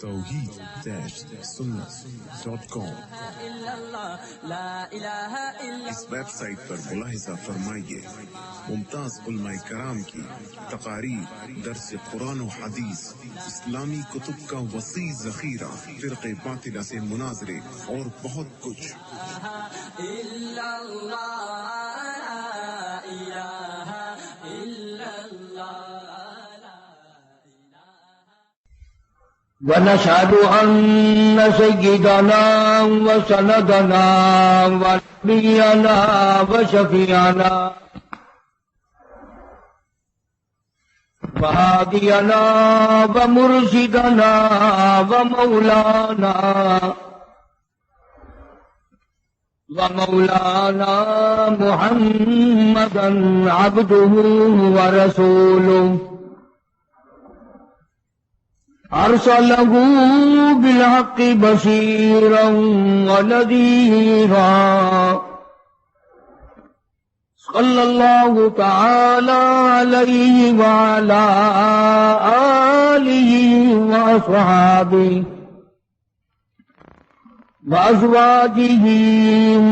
توحید-سنت.com اس web site پر ملاحظہ فرمائیے ممتاز علماء کرام کی تقاریر، درس قرآن و حدیث، اسلامی کتب کا وسیع ذخیرہ، فرقے باطلہ سے مناظرے اور بہت کچھ۔ ونشهد أن سيدنا وسندنا ونبينا وشفيعنا وهادينا ومرشدنا ومولانا محمدا عبده ورسوله أرسله بالحق بشيرا ونذيرا صلى الله تعالى عليه وعلى آله وأصحابه وأزواجه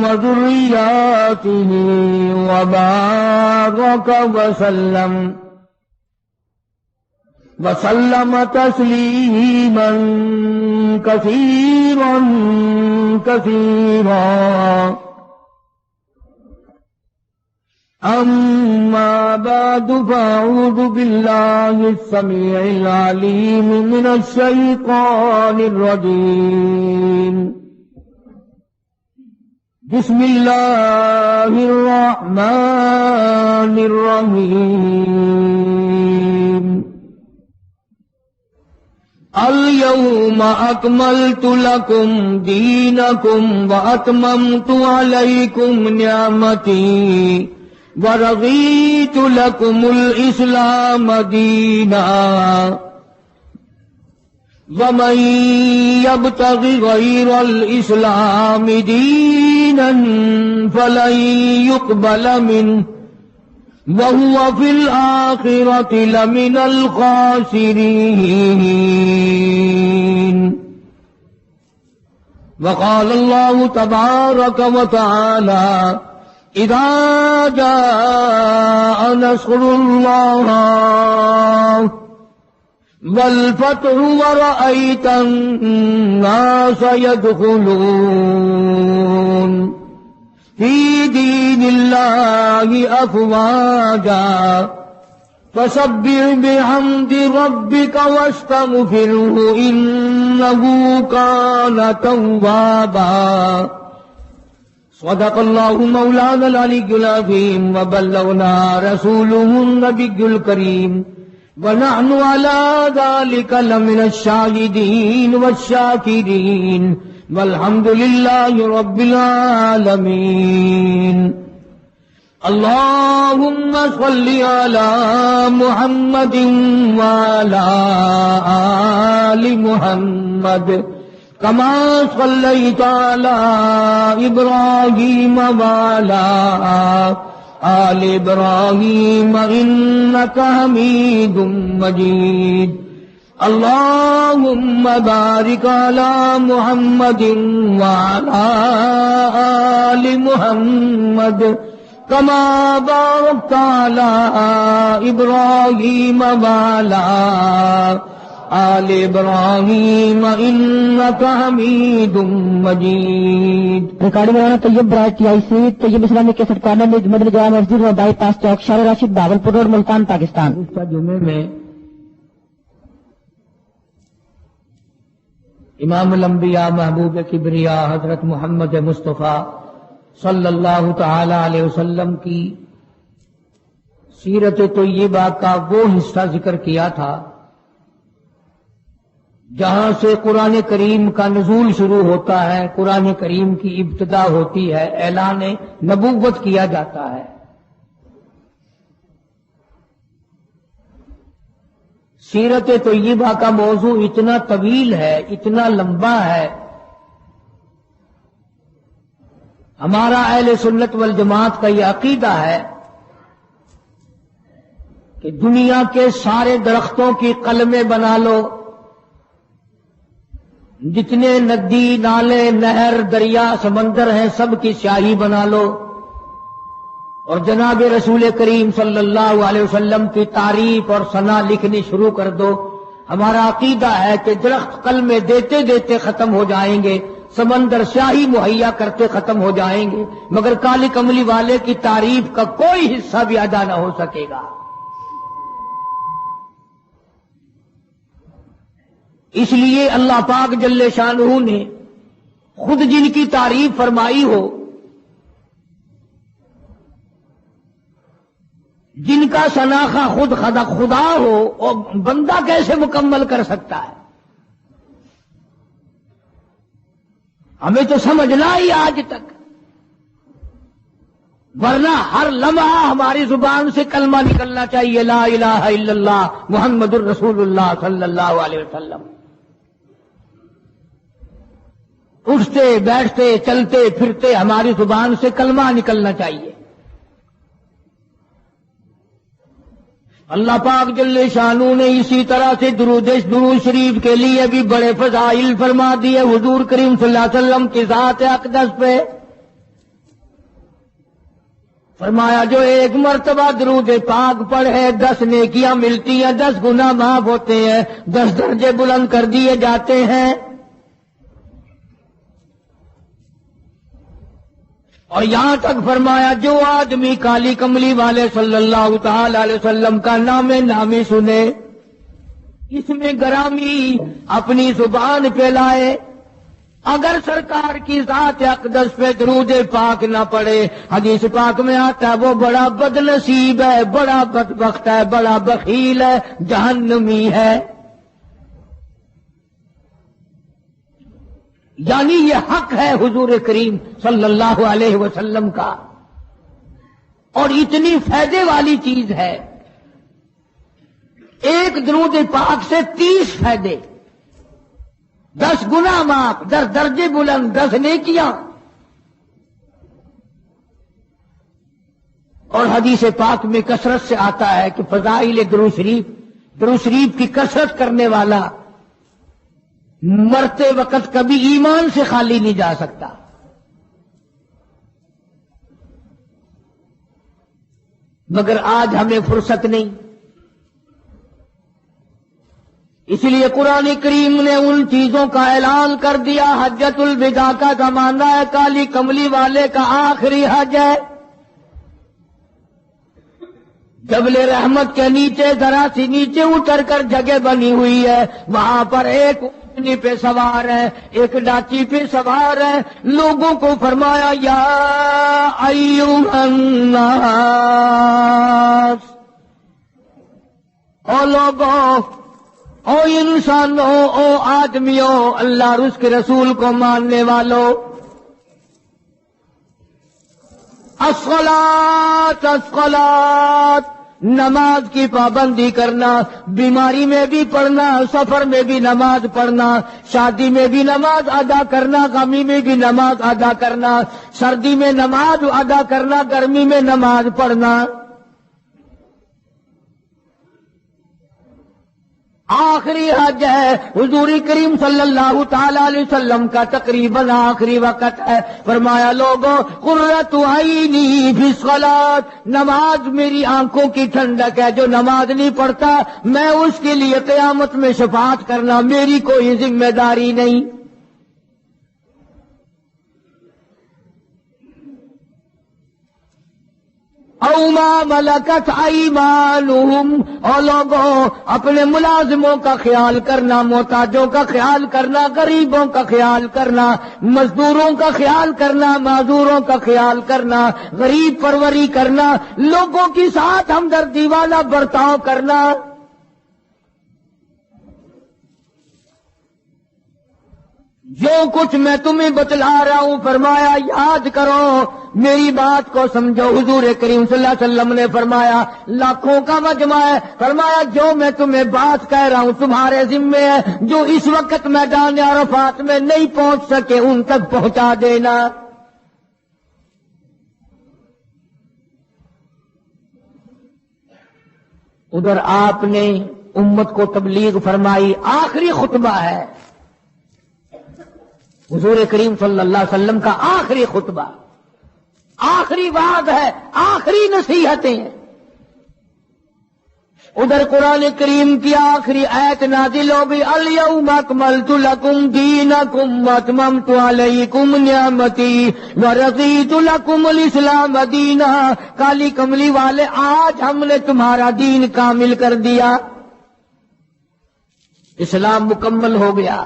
وذرياته وبارك وسلم تسليما كثيرا أما بعد فأعوذ بالله السميع العليم من الشيطان الرجيم بسم الله الرحمن الرحيم اليوم أكملت لكم دينكم وأتممت عليكم نعمتي ورضيت لكم الإسلام دينا ومن يبتغ غير الإسلام دينا فلن يقبل منه وهو في الآخرة لمن الخاسرين وقال الله تبارك وتعالى إذا جاء نصر الله والفتح ورأيت الناس يدخلون في دين الله أفواجا فسبح بحمد ربك واستغفره إنه كان توابا صدق الله مولانا العلي العظيم وبلغنا رسوله النبي الكريم ونحن على ذلك لمن الشاهدين والشاكرين والحمد لله رب العالمين اللهم صل على محمد وعلى آل محمد كما صليت على إبراهيم وعلى آل إبراهيم إنك حميد مجيد اللهم بارك على محمد وعلى آل محمد كما باركت على إبراهيم وعلى آل إبراهيم إنك حميد مجيد۔ ریکارڈنگ مولانا طیب برائے ٹی آئی سی طیب اسلامی کیسٹ کارنر مدنی جامع مسجد و بائی پاس چوک شار راشد بہاولپور روڈ ملتان پاکستان۔ اس جمعے میں امام الانبیاء محبوب کبریا حضرت محمد مصطفیٰ صلی اللہ تعالی علیہ وسلم کی سیرت طیبہ کا وہ حصہ ذکر کیا تھا جہاں سے قرآن کریم کا نزول شروع ہوتا ہے، قرآن کریم کی ابتدا ہوتی ہے، اعلان نبوت کیا جاتا ہے۔ سیرت طیبہ کا موضوع اتنا طویل ہے، اتنا لمبا ہے، ہمارا اہل سنت والجماعت کا یہ عقیدہ ہے کہ دنیا کے سارے درختوں کی قلمیں بنا لو، جتنے ندی نالے نہر دریا سمندر ہیں سب کی سیاہی بنا لو، اور جناب رسول کریم صلی اللہ علیہ وسلم کی تعریف اور ثنا لکھنی شروع کر دو۔ ہمارا عقیدہ ہے کہ درخت قلمیں دیتے دیتے ختم ہو جائیں گے، سمندر سیاہی مہیا کرتے ختم ہو جائیں گے، مگر کالی کملی والے کی تعریف کا کوئی حصہ بھی ادا نہ ہو سکے گا۔ اس لیے اللہ پاک جل شانہ نے خود جن کی تعریف فرمائی ہو، جن کا شناخہ خود خدا ہو، اور بندہ کیسے مکمل کر سکتا ہے؟ ہمیں تو سمجھنا ہی آج تک، ورنہ ہر لمحہ ہماری زبان سے کلمہ نکلنا چاہیے، لا الہ الا اللہ محمد الرسول اللہ صلی اللہ علیہ وسلم۔ اٹھتے بیٹھتے چلتے پھرتے ہماری زبان سے کلمہ نکلنا چاہیے۔ اللہ پاک جل شانہ نے اسی طرح سے درود شریف کے لیے بھی بڑے فضائل فرما دیے۔ حضور کریم صلی اللہ علیہ وسلم کی ذات اقدس پہ فرمایا جو ایک مرتبہ درود پاک پڑھے 10 نیکیاں ملتی ہیں، 10 گناہ معاف ہوتے ہیں، 10 درجے بلند کر دیے جاتے ہیں۔ اور یہاں تک فرمایا جو آدمی کالی کملی والے صلی اللہ تعالی علیہ وسلم کا نام نامی سنے، اس میں گرامی اپنی زبان پہ لائے، اگر سرکار کی ذات اقدس پہ درود پاک نہ پڑے، حدیث پاک میں آتا ہے وہ بڑا بد نصیب ہے، بڑا بدبخت ہے، بڑا بخیل ہے، جہنمی ہے۔ یعنی یہ حق ہے حضور کریم صلی اللہ علیہ وسلم کا، اور اتنی فائدے والی چیز ہے۔ ایک درود پاک سے 30 فائدے، 10 گناہ معاف، 10 درجے بلند، 10 نیکیاں۔ اور حدیث پاک میں کثرت سے آتا ہے کہ فضائل درود شریف کی کثرت کرنے والا مرتے وقت کبھی ایمان سے خالی نہیں جا سکتا۔ مگر آج ہمیں فرصت نہیں، اس لیے قرآن کریم نے ان چیزوں کا اعلان کر دیا۔ حجۃ الوداع کا زمانہ ہے، کالی کملی والے کا آخری حج ہے۔ جبل رحمت کے نیچے ذرا سی نیچے اتر کر جگہ بنی ہوئی ہے، وہاں پر ایک اونٹنی پہ سوار ہے، ایک ڈاچی پہ سوار ہے۔ لوگوں کو فرمایا یا ایھا الناس، او لوگوں، او انسانوں، او آدمیوں، اللہ اور اس کے رسول کو ماننے والوں، الصلاۃ الصلاۃ، نماز کی پابندی کرنا، بیماری میں بھی پڑھنا، سفر میں بھی نماز پڑھنا، شادی میں بھی نماز ادا کرنا، غمی میں بھی نماز ادا کرنا، سردی میں نماز ادا کرنا، گرمی میں نماز پڑھنا۔ آخری حج ہے، حضور کریم صلی اللہ تعالی علیہ وسلم کا تقریباً آخری وقت ہے۔ فرمایا لوگوں، قرۃ عینی فی الصلاۃ، نماز میری آنکھوں کی ٹھنڈک ہے، جو نماز نہیں پڑھتا میں اس کے لیے قیامت میں شفاعت کرنا میری کوئی ذمہ داری نہیں۔ او ما ملکت ایمانہم، اور لوگوں اپنے ملازموں کا خیال کرنا، محتاجوں کا خیال کرنا، غریبوں کا خیال کرنا، مزدوروں کا خیال کرنا، معذوروں کا خیال کرنا، غریب پروری کرنا، لوگوں کے ساتھ ہمدردی والا برتاؤ کرنا۔ جو کچھ میں تمہیں بتلا رہا ہوں فرمایا یاد کرو، میری بات کو سمجھو۔ حضور کریم صلی اللہ علیہ وسلم نے فرمایا لاکھوں کا مجمع ہے، فرمایا جو میں تمہیں بات کہہ رہا ہوں تمہارے ذمے ہے، جو اس وقت میدان عرفات میں نہیں پہنچ سکے ان تک پہنچا دینا۔ ادھر آپ نے امت کو تبلیغ فرمائی، آخری خطبہ ہے حضور کریم صلی اللہ علیہ وسلم کا، آخری خطبہ، آخری وعد ہے، آخری نصیحتیں ہیں۔ ادھر قرآن کریم کی آخری آیت نازل ہو گئی، الیوم اکملت لکم دینکم واتممت علیکم نعمتی ورضیت لکم الاسلام دینا۔ کالی کملی والے، آج ہم نے تمہارا دین کامل کر دیا، اسلام مکمل ہو گیا۔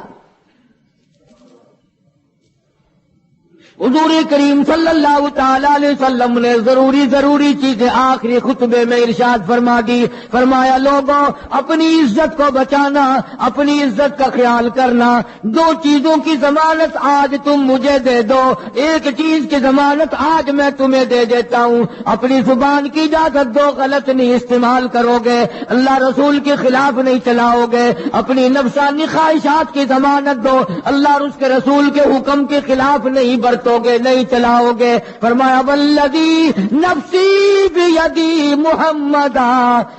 حضور کریم صلی اللہ تعالی علیہ وسلم نے ضروری چیزیں آخری خطبے میں ارشاد فرما دی، فرمایا لوگوں اپنی عزت کو بچانا، اپنی عزت کا خیال کرنا، دو چیزوں کی ضمانت آج تم مجھے دے دو، ایک چیز کی ضمانت آج میں تمہیں دے دیتا ہوں، اپنی زبان کی اجازت دو، غلط نہیں استعمال کرو گے، اللہ رسول کے خلاف نہیں چلاؤ گے، اپنی نفسانی خواہشات کی ضمانت دو، اللہ اور اس کے رسول کے حکم کے خلاف نہیں برتو گے، نہیں چلاؤ گے۔ فرمایا والذی نفسی بیدی محمدا،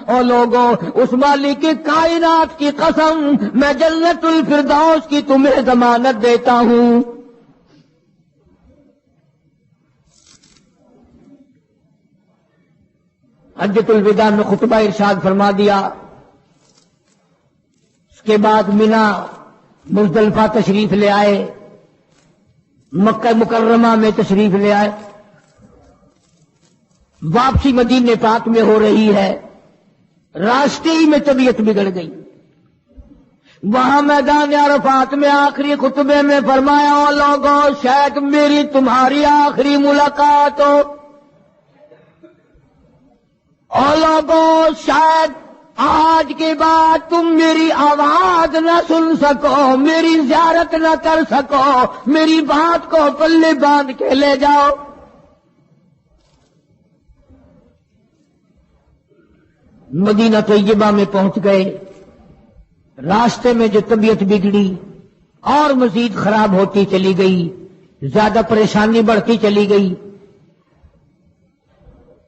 او لوگوں اس مالک کائنات کی قسم، میں جنت الفردوس کی تمہیں ضمانت دیتا ہوں۔ حجۃ الوداع میں خطبہ ارشاد فرما دیا، اس کے بعد مینا مزدلفہ تشریف لے آئے، مکہ مکرمہ میں تشریف لے آئے، واپسی مدینے پاک میں ہو رہی ہے، راستے ہی میں طبیعت بگڑ گئی۔ وہاں میدان عرفات میں آخری خطبے میں فرمایا، او لوگوں شاید میری تمہاری آخری ملاقات ہو، او لوگوں شاید آج کے بعد تم میری آواز نہ سن سکو، میری زیارت نہ کر سکو، میری بات کو پلے باندھ کے لے جاؤ۔ مدینہ طیبہ میں پہنچ گئے، راستے میں جو طبیعت بگڑی اور مزید خراب ہوتی چلی گئی، زیادہ پریشانی بڑھتی چلی گئی،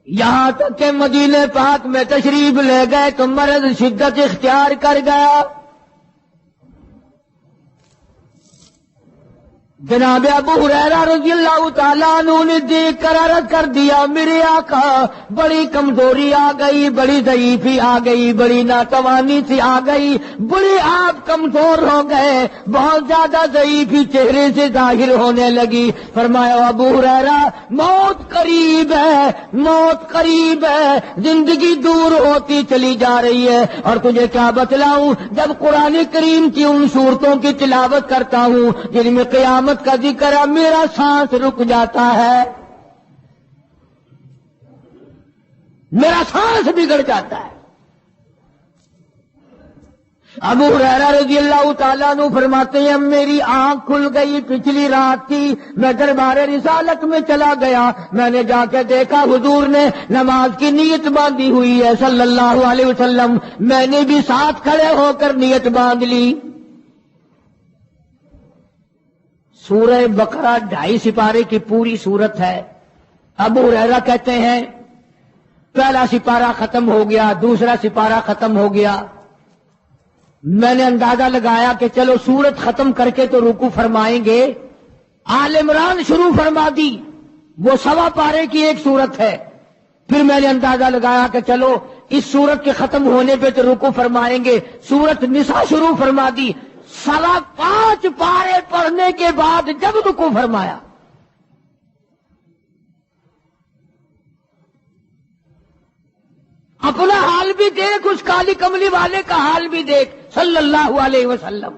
یہاں تک کہ مدینے پاک میں تشریف لے گئے تو مرض شدت اختیار کر گیا۔ جناب ابو ہریرہ رضی اللہ تعالیٰ عنہ نے دیکھ کر عرض کر دیا، میرے آقا بڑی کمزوری آ گئی، بڑی ضعیفی آ گئی، بڑی ناتوانی سی آ گئی، بڑے آپ کمزور ہو گئے، بہت زیادہ ضعیفی چہرے سے ظاہر ہونے لگی۔ فرمایا ابو ہریرہ موت قریب ہے، موت قریب ہے، زندگی دور ہوتی چلی جا رہی ہے، اور تجھے کیا بتلاؤں، جب قرآن کریم کی ان صورتوں کی تلاوت کرتا ہوں جن میں قیامت کا ذکر ہے، میرا سانس رک جاتا ہے، میرا سانس بگڑ جاتا ہے۔ ابو ہریرہ رضی اللہ تعالیٰ عنہ فرماتے ہیں میری آنکھ کھل گئی، پچھلی رات تھی، میں دربار رسالت میں چلا گیا، میں نے جا کے دیکھا حضور نے نماز کی نیت باندھی ہوئی ہے صلی اللہ علیہ وسلم، میں نے بھی ساتھ کھڑے ہو کر نیت باندھ لی۔ سورہ بقرہ 2.5 سپارے کی پوری سورت ہے۔ ابو ہریرہ کہتے ہیں پہلا سپارہ ختم ہو گیا، دوسرا سپارہ ختم ہو گیا، میں نے اندازہ لگایا کہ چلو سورت ختم کر کے تو رکوع فرمائیں گے، آل عمران شروع فرما دی، وہ 1.25 پارے کی ایک سورت ہے، پھر میں نے اندازہ لگایا کہ چلو اس سورت کے ختم ہونے پہ تو رکوع فرمائیں گے، سورت نساء شروع فرما دی، 5.25 پارے پڑھنے کے بعد جب رکوع فرمایا اپنا حال بھی دیکھ، اس کالی کملی والے کا حال بھی دیکھ صلی اللہ علیہ وسلم۔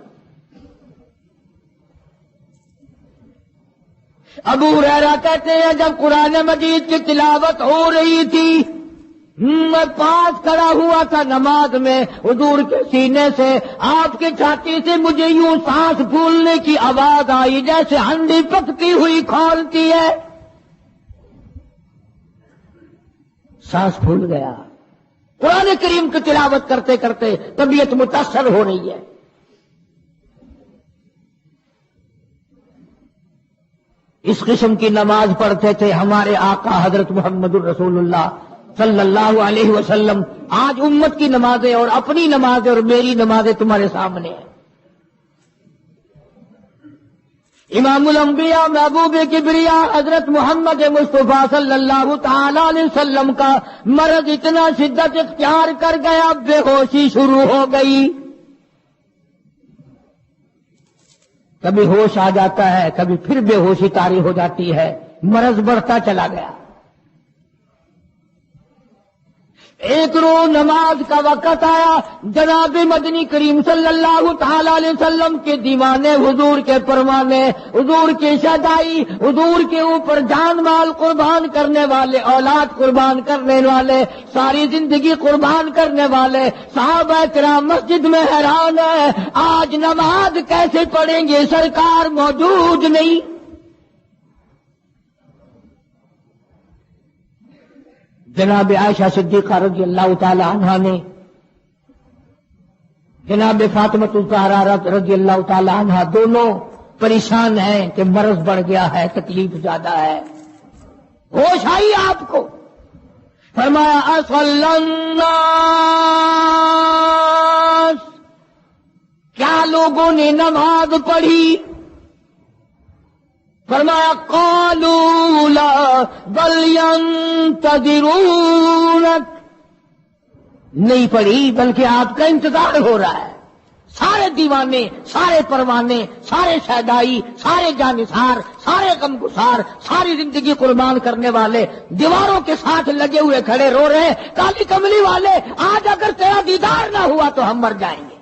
ابو ہریرہ کہتے ہیں جب قرآن مجید کی تلاوت ہو رہی تھی میں پاس کھڑا ہوا تھا نماز میں، حضور کے سینے سے آپ کی چھاتی سے مجھے یوں سانس پھولنے کی آواز آئی جیسے ہنڈی پکتی ہوئی کھولتی ہے، سانس پھول گیا۔ قرآن کریم کی تلاوت کرتے کرتے طبیعت متاثر ہو رہی ہے۔ اس قسم کی نماز پڑھتے تھے ہمارے آقا حضرت محمد الرسول اللہ صلی اللہ علیہ وسلم. آج امت کی نمازیں اور اپنی نمازیں اور میری نمازیں تمہارے سامنے ہیں. امام الانبیاء محبوب کبریا حضرت محمد مصطفیٰ صلی اللہ تعالی علیہ وسلم کا مرض اتنا شدت اختیار کر گیا، بے ہوشی شروع ہو گئی. کبھی ہوش آ جاتا ہے، کبھی پھر بے ہوشی طاری ہو جاتی ہے، مرض بڑھتا چلا گیا. ایک روز نماز کا وقت آیا، جناب مدنی کریم صلی اللہ تعالی علیہ وسلم کے دیوانے، حضور کے پروانے، حضور کی شدائی، حضور کے اوپر جان مال قربان کرنے والے، اولاد قربان کرنے والے، ساری زندگی قربان کرنے والے صحابہ کرام مسجد میں حیران ہے، آج نماز کیسے پڑھیں گے، سرکار موجود نہیں. جناب عائشہ صدیقہ رضی اللہ تعالی عنہا نے، جناب فاطمہ الزہرا رضی اللہ تعالی عنہا دونوں پریشان ہیں کہ مرض بڑھ گیا ہے، تکلیف زیادہ ہے. ہوش آئی آپ کو، فرمایا اصلی الناس، کیا لوگوں نے نماز پڑھی؟ فرمایا قالوا لا بل ينتظرونك، نہیں پڑھی بلکہ آپ کا انتظار ہو رہا ہے. سارے دیوانے، سارے پروانے، سارے شہدائی، سارے جانثار، سارے غمگسار، ساری زندگی قربان کرنے والے دیواروں کے ساتھ لگے ہوئے کھڑے رو رہے ہیں، کالی کملی والے آج اگر تیرا دیدار نہ ہوا تو ہم مر جائیں گے.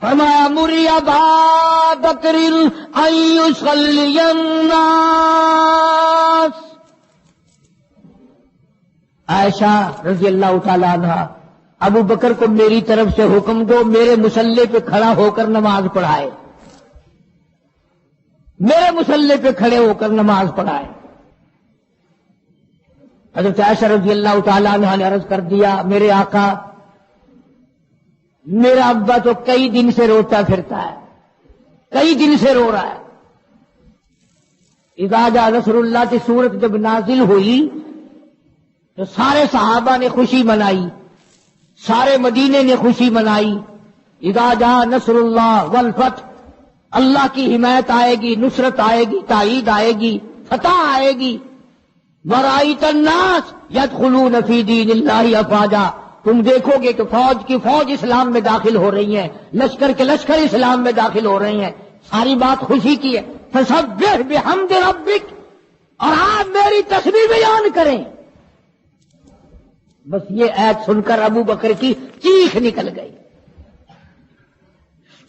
فرمایا مری ابا بکر ان یصلی الناس، عائشہ رضی اللہ تعالی عنہ، ابو بکر کو میری طرف سے حکم دو میرے مصلی پہ کھڑا ہو کر نماز پڑھائے، میرے مصلی پہ کھڑے ہو کر نماز پڑھائے. حضرت عائشہ رضی اللہ تعالی عنہ نے عرض کر دیا، میرے آقا میرا ابا تو کئی دن سے روتا پھرتا ہے، کئی دن سے رو رہا ہے. اذا جاء نصر اللہ کی صورت جب نازل ہوئی تو سارے صحابہ نے خوشی منائی، سارے مدینے نے خوشی منائی. اذا جاء نصر اللہ والفتح، اللہ کی حمایت آئے گی، نصرت آئے گی، تائید آئے گی، فتح آئے گی. ورأیت الناس یدخلون فی دین اللہ افواجا، تم دیکھو گے کہ فوج کی فوج اسلام میں داخل ہو رہی ہیں، لشکر کے لشکر اسلام میں داخل ہو رہے ہیں. ساری بات خوشی کی ہے. فسبح بحمد ربک، اور آپ میری تسبیح بیان کریں. بس یہ ایت سن کر ابو بکر کی چیخ نکل گئی.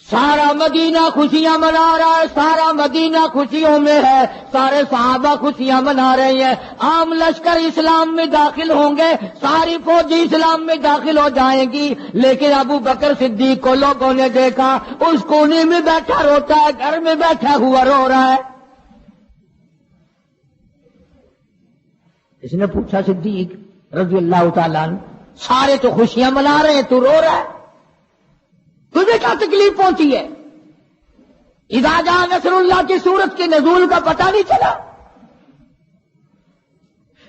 سارا مدینہ خوشیاں منا رہا ہے، سارا مدینہ خوشیوں میں ہے، سارے صحابہ خوشیاں منا رہے ہیں. عام لشکر اسلام میں داخل ہوں گے، ساری فوجی اسلام میں داخل ہو جائیں گی، لیکن ابو بکر صدیق کو لوگوں نے دیکھا اس کونے میں بیٹھا روتا ہے، گھر میں بیٹھا ہوا رو رہا ہے. اس نے پوچھا صدیق رضی اللہ تعالیٰ عنہ، سارے تو خوشیاں منا رہے ہیں، تو رو رہا ہے، تجھے کیا تکلیف پہنچی ہے؟ اذا جاء نصر اللہ کی صورت کے نزول کا پتہ نہیں چلا؟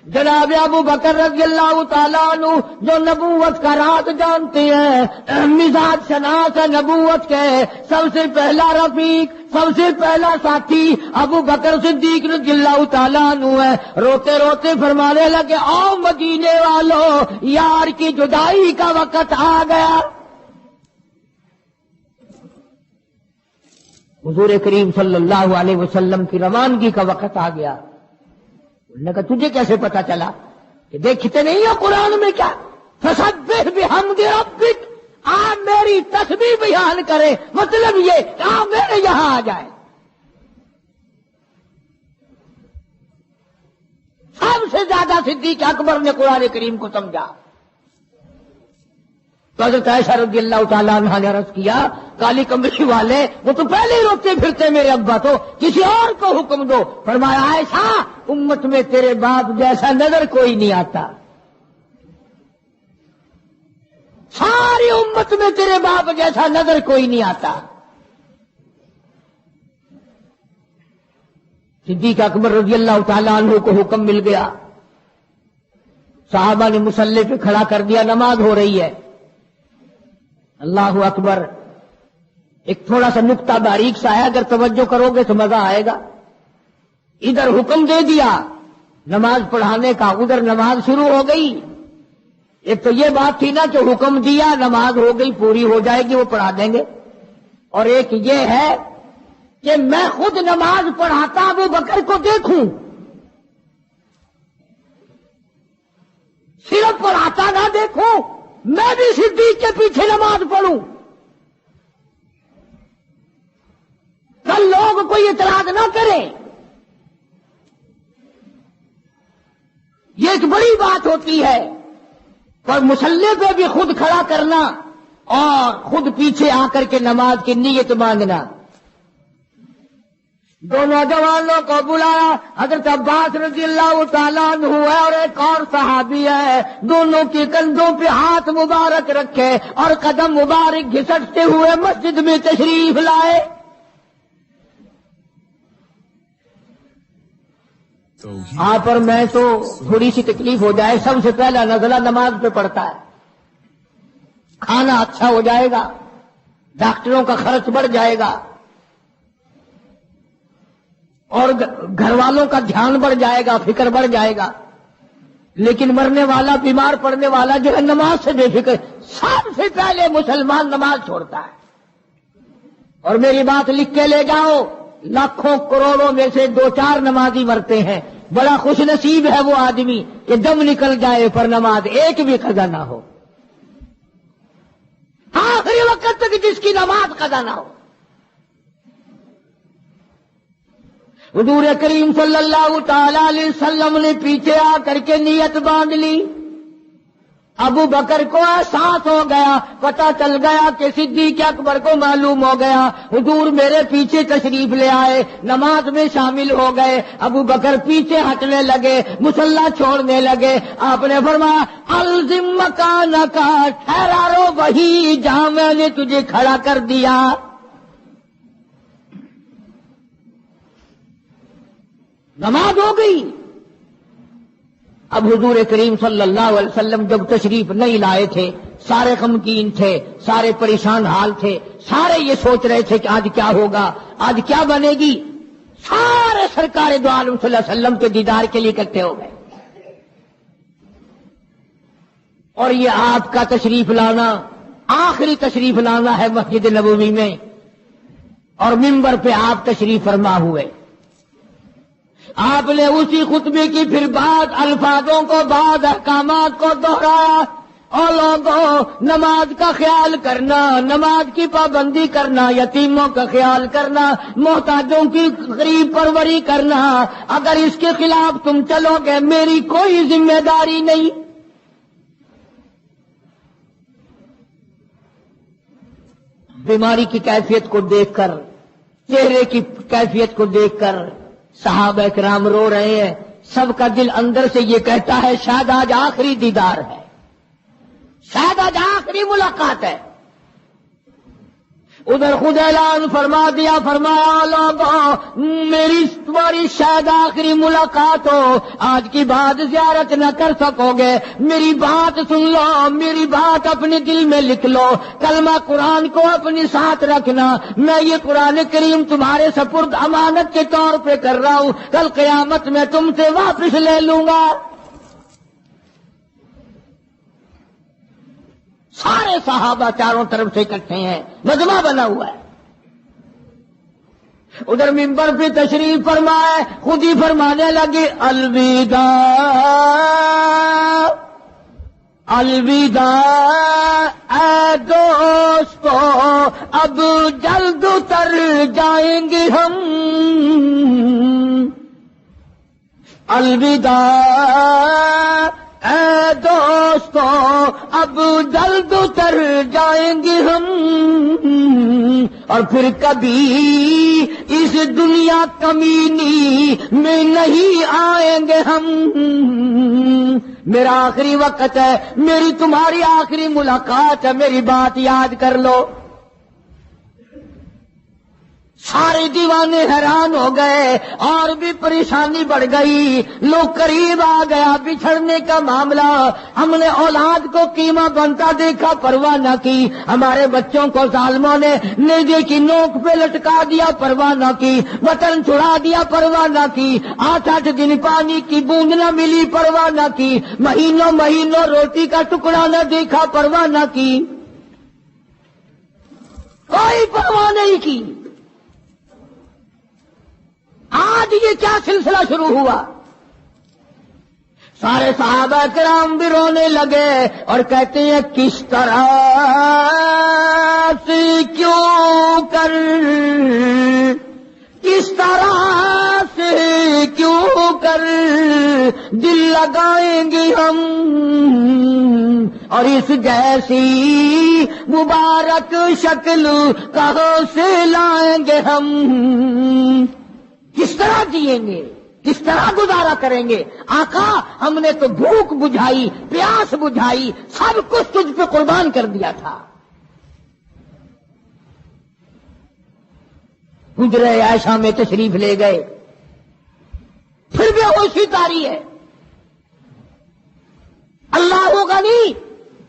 جناب ابو بکر رضی اللہ تعالیٰ عنہ جو نبوت کا راز جانتے ہیں، مزاج شناس نبوت کے سب سے پہلا رفیق، سب سے پہلا ساتھی ابو بکر صدیق رضی اللہ تعالیٰ عنہ ہے. روتے روتے فرمانے لگے، آؤ مدینے والوں، یار کی جدائی کا وقت آ گیا. حضور کریم صلی اللہ علیہ وسلم کی روانگی کا وقت آ گیا. انہوں نے کہا تجھے کیسے پتا چلا؟ کہ دیکھتے نہیں ہو قرآن میں کیا؟ فسبح بحمد ربک، آپ میری تسبیح بیان کریں، مطلب یہ کہ آپ میرے یہاں آ جائیں. سب سے زیادہ صدیق اکبر نے قرآن کریم کو سمجھا. تو حضرت عائشہ رضی اللہ تعالیٰ عنہ نے عرض کیا، کالی کمبلی والے وہ تو پہلے ہی روتے پھرتے میرے ابا، تو کسی اور کو حکم دو. فرمایا عائشہ امت میں تیرے باپ جیسا نظر کوئی نہیں آتا، ساری امت میں تیرے باپ جیسا نظر کوئی نہیں آتا. صدیق اکبر رضی اللہ تعالیٰ عنہ کو حکم مل گیا، صحابہ نے مصلی پہ کھڑا کر دیا، نماز ہو رہی ہے۔ اللہ اکبر، ایک تھوڑا سا نقطہ باریک سا ہے، اگر توجہ کرو گے تو مزہ آئے گا۔ ادھر حکم دے دیا نماز پڑھانے کا، ادھر نماز شروع ہو گئی۔ ایک تو یہ بات تھی نا کہ حکم دیا، نماز ہو گئی، پوری ہو جائے گی، وہ پڑھا دیں گے، اور ایک یہ ہے کہ میں خود نماز پڑھاتا ابو بکر کو دیکھوں، صرف پڑھاتا نہ دیکھوں، میں بھی صدیق کے پیچھے نماز پڑھوں، کل لوگ کوئی اعتراض نہ کریں۔ یہ ایک بڑی بات ہوتی ہے، پر مصلی پہ بھی خود کھڑا کرنا اور خود پیچھے آ کر کے نماز کی نیت مانگنا۔ دو نوجوانوں کو بلایا، حضرت عباس رضی اللہ تعالیٰ عنہ ہے اور ایک اور صحابی ہے، دونوں کے کندھوں پہ ہاتھ مبارک رکھے اور قدم مبارک گھسٹتے ہوئے مسجد میں تشریف لائے۔ آپ اور میں تو تھوڑی سی تکلیف ہو جائے، سب سے پہلا نزلہ نماز پہ پڑتا ہے، کھانا اچھا ہو جائے گا، ڈاکٹروں کا خرچ بڑھ جائے گا، اور گھر والوں کا دھیان بڑھ جائے گا، فکر بڑھ جائے گا، لیکن مرنے والا، بیمار پڑنے والا جو ہے نماز سے بے فکر، سب سے پہلے مسلمان نماز چھوڑتا ہے۔ اور میری بات لکھ کے لے جاؤ، لاکھوں کروڑوں میں سے 2-4 نمازی مرتے ہیں، بڑا خوش نصیب ہے وہ آدمی کہ دم نکل جائے پر نماز ایک بھی قضا نہ ہو، آخری وقت تک جس کی نماز قضا نہ ہو۔ حضور کریم صلی اللہ تعالی علیہ وسلم نے پیچھے آ کر کے نیت باندھ لی۔ ابو بکر کو احساس ہو گیا، پتہ چل گیا کہ صدیق اکبر کو معلوم ہو گیا، حضور میرے پیچھے تشریف لے آئے، نماز میں شامل ہو گئے۔ ابو بکر پیچھے ہٹنے لگے، مصلی چھوڑنے لگے۔ آپ نے فرمایا الزم مکانک، ٹھہرا رو وہی جہاں میں نے تجھے کھڑا کر دیا۔ نماز ہو گئی۔ اب حضور کریم صلی اللہ علیہ وسلم جب تشریف نہیں لائے تھے، سارے غمگین تھے، سارے پریشان حال تھے، سارے یہ سوچ رہے تھے کہ آج کیا ہوگا، آج کیا بنے گی۔ سارے سرکار دو عالم صلی اللہ علیہ وسلم کے دیدار کے لیے اکٹھے ہو گئے، اور یہ آپ کا تشریف لانا، آخری تشریف لانا ہے مسجد نبوی میں، اور منبر پہ آپ تشریف فرما ہوئے۔ آپ نے اسی خطبے کی پھر بعض الفاظوں کو، بعض احکامات کو دوہرایا، اور لوگوں نماز کا خیال کرنا، نماز کی پابندی کرنا، یتیموں کا خیال کرنا، محتاجوں کی غریب پروری کرنا، اگر اس کے خلاف تم چلو گے میری کوئی ذمہ داری نہیں۔ بیماری کی کیفیت کو دیکھ کر، چہرے کی کیفیت کو دیکھ کر صحابہ کرام رو رہے ہیں، سب کا دل اندر سے یہ کہتا ہے شاید آج آخری دیدار ہے، شاید آج آخری ملاقات ہے۔ ادھر خود اعلان فرما دیا، فرمایا لوگوں میری تمہاری شاید آخری ملاقات ہو، آج کی بات زیارت نہ کر سکو گے، میری بات سن لو، میری بات اپنے دل میں لکھ لو، کلمہ قرآن کو اپنے ساتھ رکھنا، میں یہ قرآن کریم تمہارے سپرد امانت کے طور پہ کر رہا ہوں، کل قیامت میں تم سے واپس لے لوں گا۔ سارے صحابہ چاروں طرف سے اکٹھے ہیں، مجمع بنا ہوا ہے۔ ادھر منبر پہ تشریف فرمائے، خود ہی فرمانے لگے الوداع الوداع اے دوستو، اب جلد اتر جائیں گے ہم، الوداع اے دوستو اب جلد اتر جائیں گے ہم، اور پھر کبھی اس دنیا کمینی میں نہیں آئیں گے ہم۔ میرا آخری وقت ہے، میری تمہاری آخری ملاقات ہے، میری بات یاد کر لو۔ سارے دیوانے حیران ہو گئے اور بھی پریشانی بڑھ گئی. لوگ قریب آ گیا بچھڑنے کا معاملہ. ہم نے اولاد کو قیمہ بنتا دیکھا پرواہ نہ کی. ہمارے بچوں کو ظالموں نے نیزے کی نوک پہ لٹکا دیا پرواہ نہ کی. وطن چھڑا دیا پرواہ نہ کی. 8 دن پانی کی بوند نہ ملی پرواہ نہ کی. مہینوں مہینوں روٹی کا ٹکڑا نہ دیکھا پرواہ نہ کی. کوئی پرواہ نہیں کی. آج یہ کیا سلسلہ شروع ہوا؟ سارے صحابہ کرام بھی رونے لگے اور کہتے ہیں کس طرح سے کیوں کر، کس طرح سے کیوں کر دل لگائیں گے ہم، اور اس جیسی مبارک شکل کہاں سے لائیں گے ہم؟ کس طرح جئیں گے، کس طرح گزارا کریں گے؟ آقا ہم نے تو بھوک بجھائی، پیاس بجھائی، سب کچھ تجھ پہ قربان کر دیا تھا. حجرہ عائشہ میں تشریف لے گئے، پھر بھی ہوشی تاری ہے. اللہ ہوگا نہیں،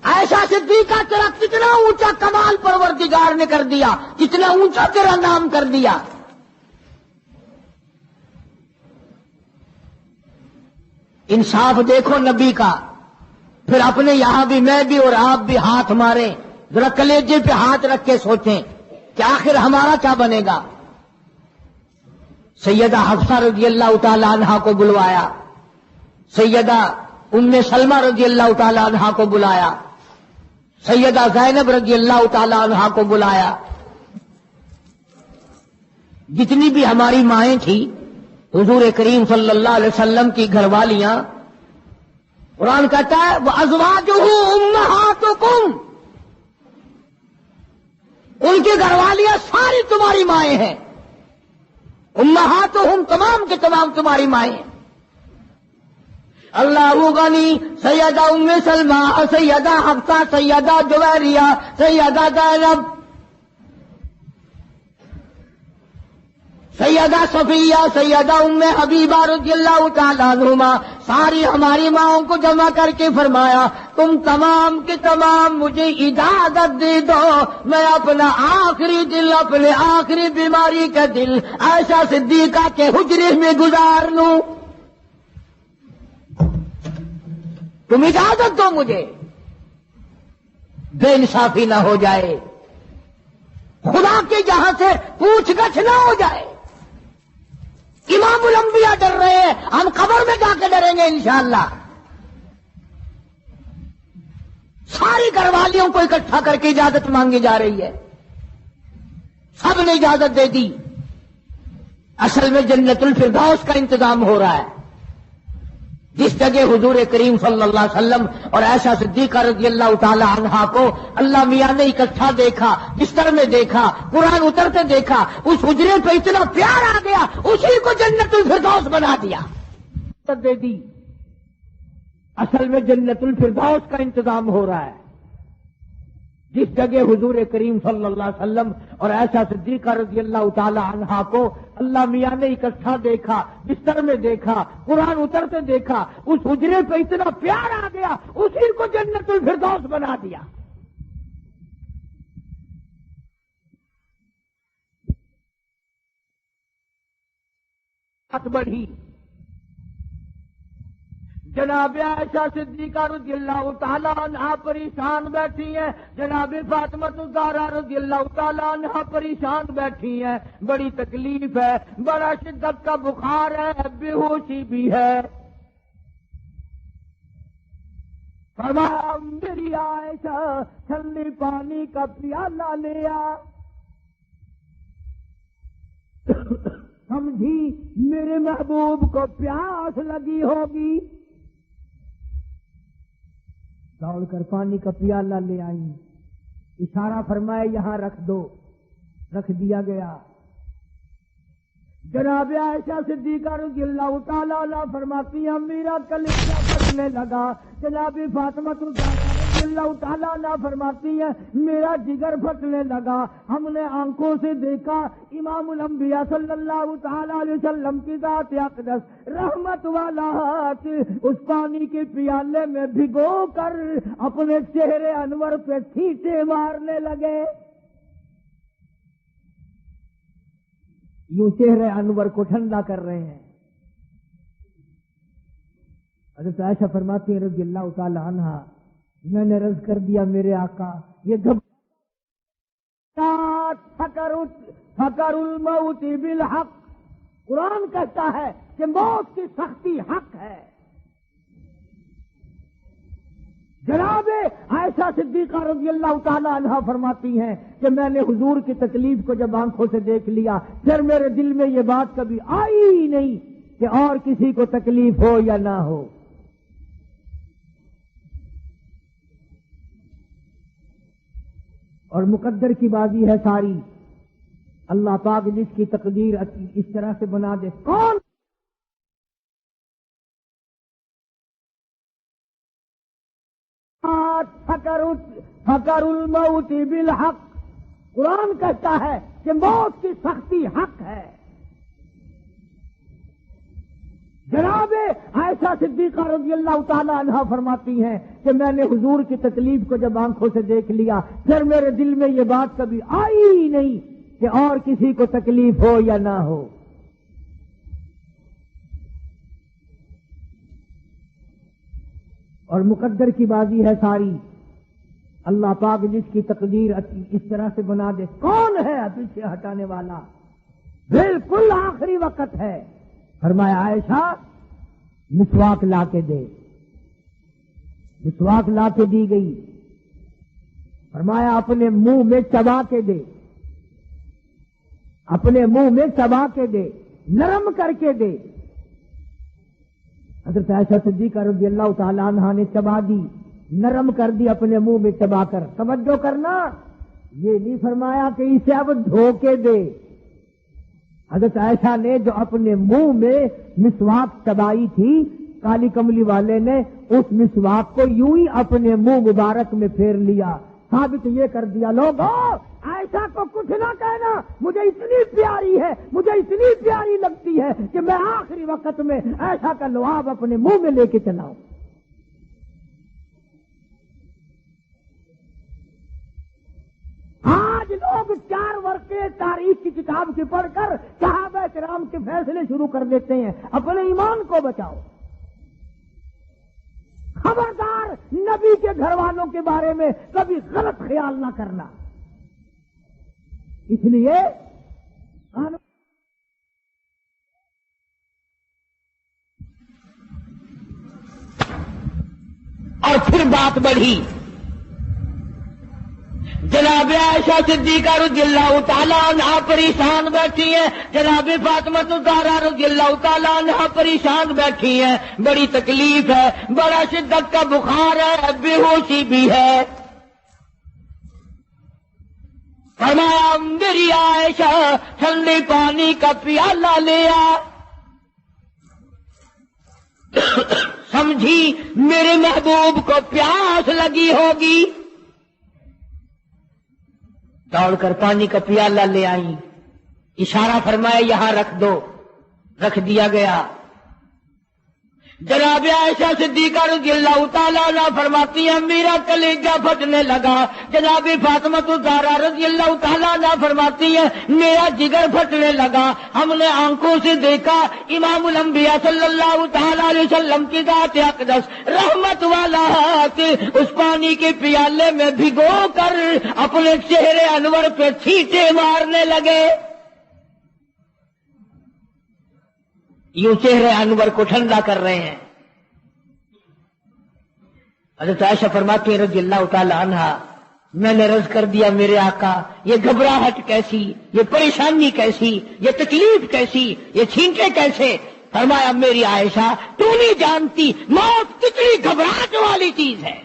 عائشہ صدیقہ تیرا کتنا اونچا کمال پروردگار نے کر دیا، کتنا اونچا تیرا نام کر دیا. انصاف دیکھو نبی کا. پھر اپنے یہاں بھی میں بھی اور آپ بھی ہاتھ ماریں، ذرا کلیجے پہ ہاتھ رکھ کے سوچیں کہ آخر ہمارا کیا بنے گا. سیدہ حفصہ رضی اللہ تعالی عنہا کو بلوایا، سیدہ ام سلمہ رضی اللہ تعالی عنہا کو بلایا، سیدہ زینب رضی اللہ تعالی عنہا کو بلایا. جتنی بھی ہماری مائیں تھیں، حضور کریم صلی اللہ علیہ وسلم کی گھر والیاں، قرآن کہتا ہے وَأَزْوَاجُهُ أُمَّهَاتُكُمْ، ان کی گھر والیاں ساری تمہاری مائیں ہیں. امہاتہم تمام کے تمام تمہاری مائیں ہیں. اللہ غنی، سیدہ ام سلمہ، سیدہ حفصہ، سیدہ جویریہ، سیدہ زینب، سیدہ صفیہ، سیدہ ام حبیبہ رضی اللہ تعالیٰ عنہما، ساری ہماری ماؤں کو جمع کر کے فرمایا تم تمام کے تمام مجھے اجازت دے دو، میں اپنا آخری دل، اپنے آخری بیماری کا دل عائشہ صدیقہ کے حجرے میں گزار لوں. تم اجازت دو مجھے، بے انصافی نہ ہو جائے، خدا کے جہاں سے پوچھ گچھ نہ ہو جائے. امام الانبیاء ڈر رہے ہیں، ہم قبر میں جا کے ڈریں گے انشاءاللہ. ساری گھر والیوں کو اکٹھا کر کے اجازت مانگی جا رہی ہے، سب نے اجازت دے دی. اصل میں جنت الفردوس کا انتظام ہو رہا ہے. جس جگہ حضور کریم صلی اللہ علیہ وسلم اور عائشہ صدیقہ رضی اللہ تعالی عنہا کو اللہ میاں نے اکٹھا دیکھا، بستر میں دیکھا، قرآن اترتے دیکھا، اس حجرے پہ اتنا پیار آ گیا، اسی کو جنت الفردوس بنا دیا، دے دی. اصل میں جنت الفردوس کا انتظام ہو رہا ہے. جس جگہ حضور کریم صلی اللہ علیہ وسلم اور عائشہ صدیقہ رضی اللہ تعالی عنہا کو اللہ میاں نے اکٹھا دیکھا، بستر میں دیکھا، قرآن اترتے دیکھا، اس حجرے پہ اتنا پیار آ گیا، اسی کو جنت الفردوس بنا دیا. بات بڑھی. جناب عائشہ صدیقہ رضی اللہ تعالیٰ عنہا پریشان بیٹھی ہیں، جناب فاطمہ الزہرا رضی اللہ تعالیٰ عنہا پریشان بیٹھی ہیں. بڑی تکلیف ہے، بڑا شدت کا بخار ہے، بے ہوشی بھی ہے. فرمایا میری عائشہ ٹھنڈے پانی کا پیالہ لے آ. سمجھی میرے محبوب کو پیاس لگی ہوگی، دوڑ کر پانی کا پیالہ لے آئی. اشارہ فرمایا یہاں رکھ دو، رکھ دیا گیا. جناب عائشہ صدیقہ رضی اللہ تعالیٰ عنہ فرماتی ہیں میرا کلیجہ پھٹنے لگا. جناب فاطمہ رضی اللہ تعالیٰ عنہ فرماتی ہے میرا جگر پھٹنے لگا، ہم نے آنکھوں سے دیکھا امام الانبیاء صلی اللہ تعالیٰ علیہ وسلم کی ذات اقدس رحمت والا ہاتھ اس پانی کے پیالے میں بھگو کر اپنے چہرے انور پہ چھینٹے مارنے لگے۔ یوں چہرے انور کو ٹھنڈا کر رہے ہیں۔ حضرت عائشہ فرماتی ہیں رضی اللہ تعالی عنہا، میں نے عرض کر دیا میرے آقا یہ فکر الموت بالحق، قرآن کہتا ہے کہ موت کی سختی حق ہے۔ جناب عائشہ صدیقہ رضی اللہ تعالی عنہا فرماتی ہیں کہ میں نے حضور کی تکلیف کو جب آنکھوں سے دیکھ لیا پھر میرے دل میں یہ بات کبھی آئی ہی نہیں کہ اور کسی کو تکلیف ہو یا نہ ہو۔ اور مقدر کی بازی ہے ساری، اللہ پاک جس کی تقدیر اس طرح سے بنا دے، کون فکر الموت بالحق، قرآن کہتا ہے کہ موت کی سختی حق ہے۔ جناب عائشہ صدیقہ رضی اللہ تعالی عنہا فرماتی ہیں کہ میں نے حضور کی تکلیف کو جب آنکھوں سے دیکھ لیا پھر میرے دل میں یہ بات کبھی آئی ہی نہیں کہ اور کسی کو تکلیف ہو یا نہ ہو۔ اور مقدر کی بازی ہے ساری، اللہ پاک جس کی تقدیر اس طرح سے بنا دے، کون ہے پیچھے ہٹانے والا؟ بالکل آخری وقت ہے۔ فرمایا عائشہ مسواک لا کے دے، مسواک لا کے دی گئی۔ فرمایا اپنے منہ میں چبا کے دے، اپنے منہ میں چبا کے دے، نرم کر کے دے۔ حضرت عائشہ صدیقہ رضی اللہ تعالی عنہا نے چبا دی، نرم کر دی اپنے منہ میں چبا کر۔ توجہ کرنا، یہ نہیں فرمایا کہ اسے اب دھو کے دے۔ حضرت عائشہ نے جو اپنے منہ میں مسواک چبائی تھی، کالی کملی والے نے اس مسواک کو یوں ہی اپنے منہ مبارک میں پھیر لیا، ثابت یہ کر دیا لوگوں عائشہ کو کچھ نہ کہنا، مجھے اتنی پیاری ہے، مجھے اتنی پیاری لگتی ہے کہ میں آخری وقت میں عائشہ کا لعاب اپنے منہ میں لے کے چلا ہوں۔ آج لوگ 4 ورقے تاریخ کی کتاب کی پڑھ کر صحابہ کرام کے فیصلے شروع کر دیتے ہیں۔ اپنے ایمان کو بچاؤ، خبردار نبی کے گھر والوں کے بارے میں کبھی غلط خیال نہ کرنا۔ اس لیے اور پھر بات بڑھی، جناب عائشہ صدیقہ رضی اللہ تعالیٰ عنہا پریشان بیٹھی ہیں، جناب فاطمہ الزہرا رضی اللہ تعالیٰ عنہا پریشان بیٹھی ہیں، بڑی تکلیف ہے، بڑا شدت کا بخار ہے، بے ہوشی بھی ہے۔ فرمایا میری عائشہ ٹھنڈے پانی کا پیالہ لے آ، سمجھی میرے محبوب کو پیاس لگی ہوگی۔ دوڑ کر پانی کا پیالہ لے آئی، اشارہ فرمایا یہاں رکھ دو، رکھ دیا گیا۔ جناب عائشہ صدیقہ رضی اللہ تعالیٰ عنہ فرماتی ہیں میرا کلیجہ پھٹنے لگا۔ جناب فاطمہ الزہرا رضی اللہ تعالیٰ عنہ فرماتی ہیں میرا جگر پھٹنے لگا، ہم نے آنکھوں سے دیکھا امام الانبیاء صلی اللہ تعالیٰ علیہ وسلم کی ذات اقدس رحمت والا ہاتھ اس پانی کے پیالے میں بھگو کر اپنے چہرے انور پہ چھینٹے مارنے لگے۔ یوں چہرے انور کو ٹھنڈا کر رہے ہیں۔ حضرت عائشہ فرماتی ہیں رضی اللہ تعالی عنہا، میں نے عرض کر دیا میرے آقا یہ گھبراہٹ کیسی، یہ پریشانی کیسی، یہ تکلیف کیسی، یہ چھینٹے کیسے؟ فرمایا میری عائشہ تو نہیں جانتی موت کتنی گھبراہٹ والی چیز ہے۔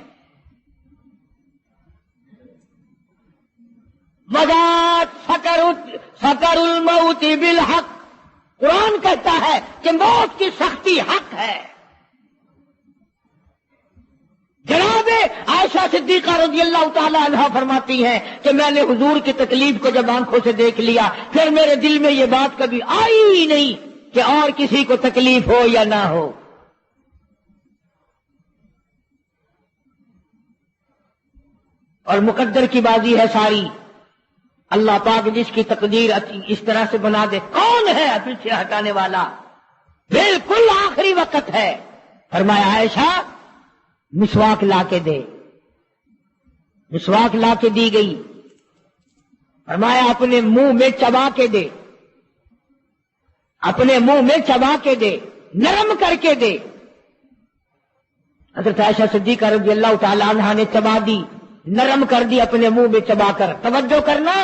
وذات فکر الموت بالحق، قرآن کہتا ہے کہ موت کی سختی حق ہے۔ جناب عائشہ صدیقہ رضی اللہ تعالی عنہا فرماتی ہیں کہ میں نے حضور کی تکلیف کو جب آنکھوں سے دیکھ لیا پھر میرے دل میں یہ بات کبھی آئی ہی نہیں کہ اور کسی کو تکلیف ہو یا نہ ہو. اور مقدر کی بازی ہے ساری. اللہ پاک جس کی تقدیر اس طرح سے بنا دے, کون ہے پیچھے ہٹانے والا؟ بالکل آخری وقت ہے. فرمایا عائشہ مسواک لا کے دے. مسواک لا کے دی گئی. فرمایا اپنے منہ میں چبا کے دے, اپنے منہ میں چبا کے دے, نرم کر کے دے. حضرت عائشہ صدیقہ رضی اللہ تعالی عنہا نے چبا دی, نرم کر دی اپنے منہ میں چبا کر. توجہ کرنا,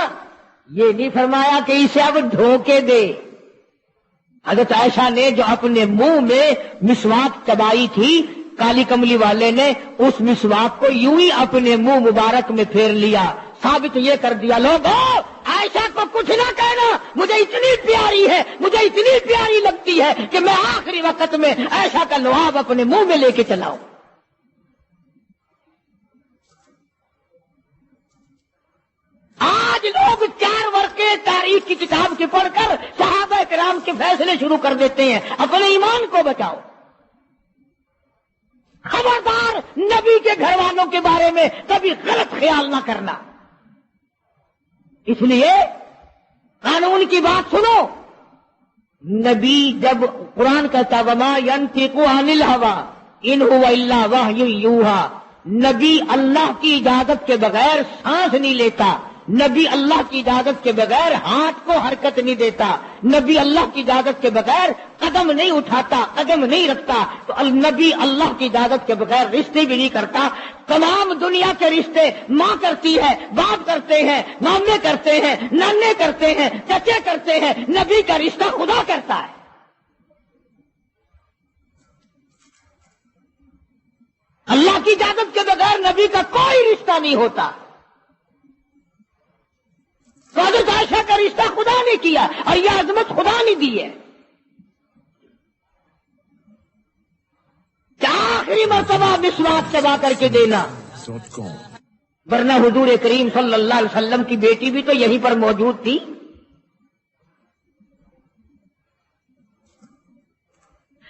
یہ نہیں فرمایا کہ اسے اب دھو کے دے. حضرت عائشہ نے جو اپنے منہ میں مسواک چبائی تھی, کالی کملی والے نے اس مسواک کو یوں ہی اپنے منہ مبارک میں پھیر لیا. ثابت یہ کر دیا لوگوں عائشہ کو کچھ نہ کہنا, مجھے اتنی پیاری ہے, مجھے اتنی پیاری لگتی ہے کہ میں آخری وقت میں عائشہ کا لعاب اپنے منہ میں لے کے چلاؤں. آج لوگ 4 ورقے تاریخ کی کتاب کے پڑھ کر صحابہ کرام کے فیصلے شروع کر دیتے ہیں. اپنے ایمان کو بچاؤ. خبردار نبی کے گھر والوں کے بارے میں کبھی غلط خیال نہ کرنا. اس لیے قانون کی بات سنو. نبی جب قرآن کہتا وما ينطق عن الهوى ان هو الا وحی یوحی, نبی اللہ کی اجازت کے بغیر سانس نہیں لیتا, نبی اللہ کی اجازت کے بغیر ہاتھ کو حرکت نہیں دیتا, نبی اللہ کی اجازت کے بغیر قدم نہیں اٹھاتا, قدم نہیں رکھتا. تو نبی اللہ کی اجازت کے بغیر رشتے بھی نہیں کرتا. تمام دنیا کے رشتے ماں کرتی ہے, باپ کرتے ہیں, مامے کرتے ہیں, نانے کرتے ہیں, چچے کرتے ہیں. نبی کا رشتہ خدا کرتا ہے. اللہ کی اجازت کے بغیر نبی کا کوئی رشتہ نہیں ہوتا. حضرت عائشہ کا رشتہ خدا نے کیا اور یہ عظمت خدا نے دی ہے. کیا آخری مرتبہ مسواک چبا کر کے دینا, ورنہ حضور کریم صلی اللہ علیہ وسلم کی بیٹی بھی تو یہیں پر موجود تھی.